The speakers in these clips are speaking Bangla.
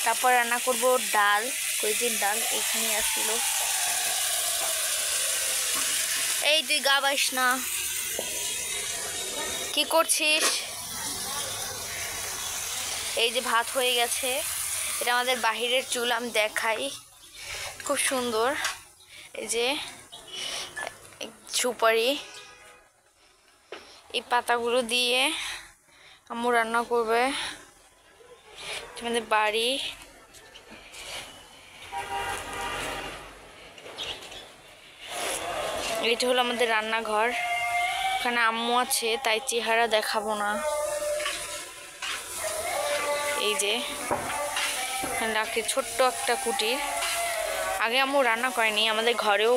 তারপর রান্না করব ডাল, কইজির ডাল এখানে আসছিল। এই তুই গা বাইস না, কি করছিস? এই যে ভাত হয়ে গেছে, এটা আমাদের বাহিরের চুল, আমি দেখাই, খুব সুন্দর। এই যে সুপারি, এই পাতাগুলো দিয়ে আম্মু রান্না করবে। আমাদের বাড়ি, এটা হলো আমাদের রান্নাঘর। ওখানে আম্মু আছে, তাই চেহারা দেখাবো না। এই যে এখানে রাখি ছোট্ট একটা কুটির। আগে আম্মু রান্না করেনি, আমাদের ঘরেও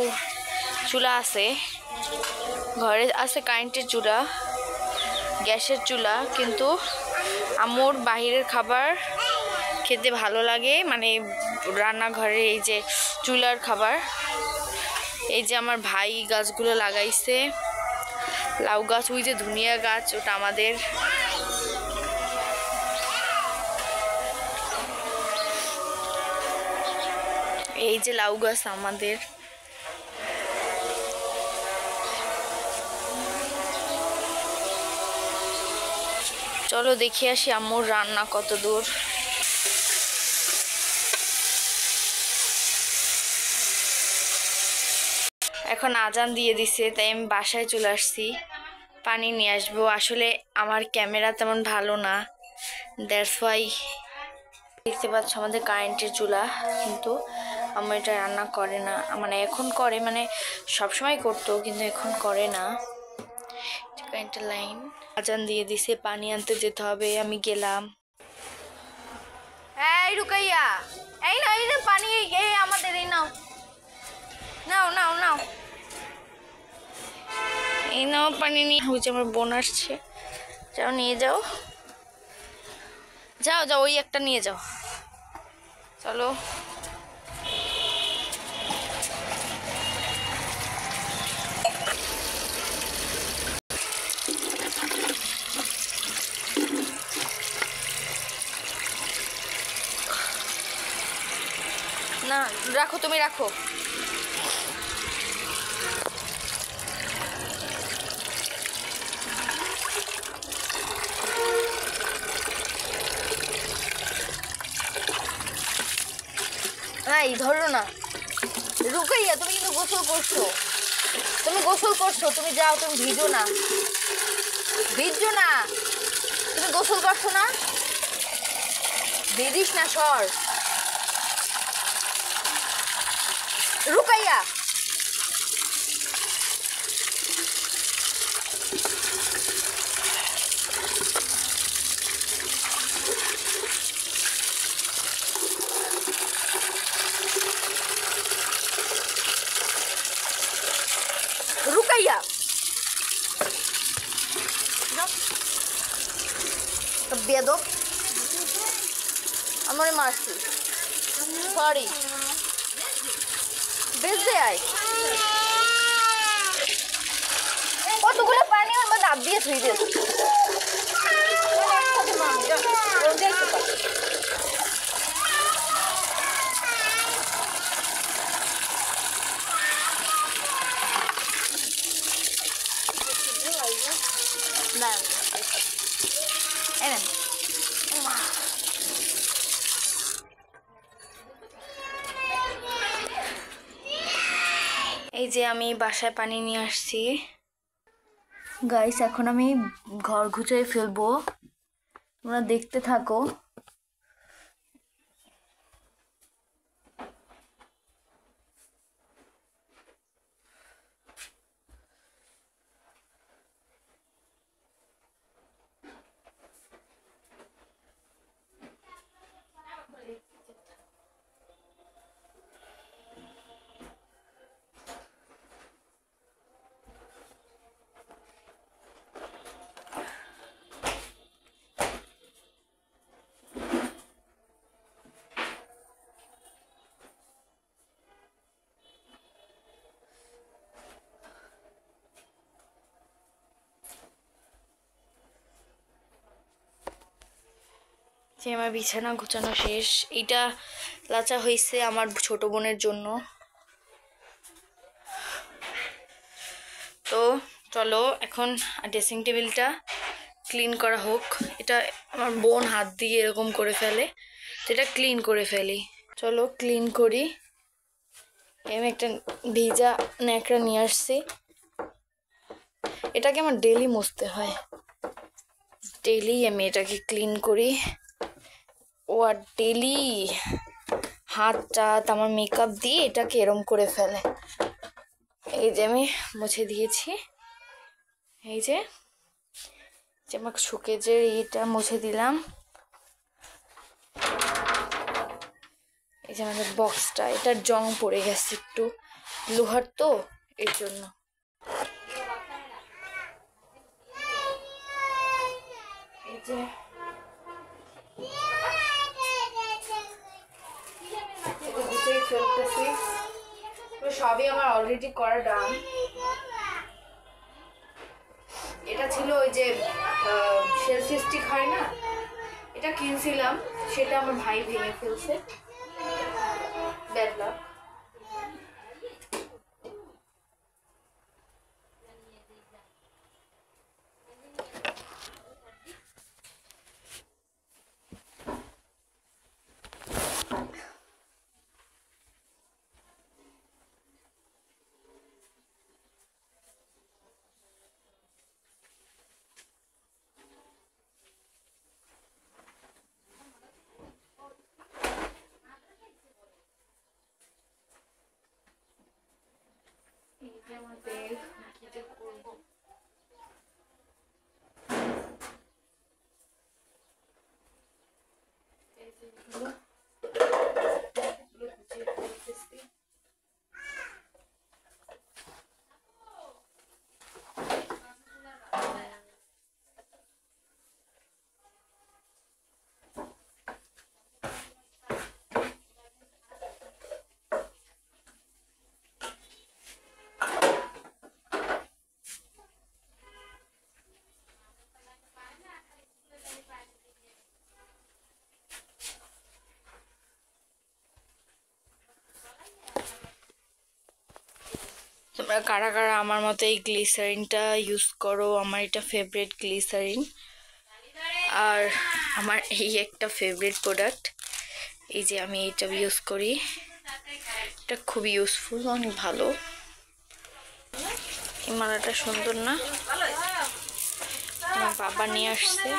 চুলা আছে, ঘরে আছে কারেন্টের চুলা, গ্যাসের চুলা, কিন্তু আম্মুর বাহিরের খাবার খেতে ভালো লাগে, মানে রান্নাঘরে এই যে চুলার খাবার। এই যে আমার ভাই গাছগুলো লাগাইছে, লাউ গাছ, ওই যে ধনিয়া গাছ, ওটা আমাদের। এই যে লাউ গাছ আমাদের। চলো দেখে আসি আম্মুর রান্না কত দূর। এখন আজান দিয়ে দিছে, তাই আমি বাসায় চলে আসছি, পানি নিয়ে আসবো। আসলে আমার ক্যামেরা তেমন ভালো না, দ্যাটস ওয়াই। দেখতে পাচ্ছ আমাদের কারেন্টের চুলা, কিন্তু আমার এটা রান্না করে না, মানে এখন করে, মানে সবসময় করতো, কিন্তু এখন করে না। কারেন্টের লাইন, আজান দিয়ে দিছে, পানি আনতে যেতে হবে, আমি গেলাম। এই রুকাইয়া, এই না, এই না পানি, এই আমাদের, এই নাও নাও নাও নাও, এই নাও পানি নিয়ে। হয়েছে আমার বোন আসছে, যাও নিয়ে যাও, যাও যাও, ওই একটা নিয়ে যাও, চলো। না রাখো, তুমি রাখো। এই ধরো না, রুকাইয়া তুমি কিন্তু গোসল করছো, তুমি গোসল করছো, তুমি যাও, তুমি ভিজো না, ভিজো না, তুমি গোসল করছো না, ভিজিস না, সর। রুকাইয়া, রুকাইয়া, বেদব, আমার মারছি, সরি, বেঁচে আয়। কতগুলো পানি আমার দাঁত দিয়ে ধুই দিয়েছে। না এই যে আমি বাসায় পানি নিয়ে আসছি গাইস, এখন আমি ঘর গুছিয়ে ফেলবো, তোমরা দেখতে থাকো। যে আমার বিছানা গুছানো শেষ। এইটা লাচা হয়েছে আমার ছোট বোনের জন্য। তো চলো এখন ড্রেসিং টেবিলটা ক্লিন করা হোক। এটা আমার বোন হাত দিয়ে এরকম করে ফেলে, তো এটা ক্লিন করে ফেলি। চলো ক্লিন করি। আমি একটা ভিজা ন্যাকড়া নিয়ে আসছি, এটাকে আমার ডেলি মুছতে হয়। ডেলি আমি এটাকে ক্লিন করি। ও আর ডেলি হাত টাত আমার মেকআপ দিয়ে এটাকে এরম করে ফেলে। এই যে আমি মুছে দিয়েছি, এই যে আমার শোকেজের এইটা মুছে দিলাম। এই যে আমাদের বক্সটা, এটার জং পড়ে গেছে একটু, লোহার তো এর জন্য। এই যে গুছিয়ে ফেলতেছি, সবই আমার অলরেডি করা ডান। এটা ছিল ওই যে সেলফি স্টিক হয় না, এটা কিনছিলাম, সেটা আমার ভাই ভেঙে ফেলছে, ব্যাড লাক। আমাদের কি যে করবো, তোমরা কারা কারা আমার মতো এই গ্লিসারিনটা ইউজ করো? আমার এটা ফেভারিট গ্লিসারিন। আর আমার এই একটা ফেভারিট প্রোডাক্ট, এই যে আমি এটা ইউজ করি, এটা খুবই ইউজফুল, অনেক ভালো। এই মালাটা সুন্দর না? আমার বাবা নিয়ে আসছে।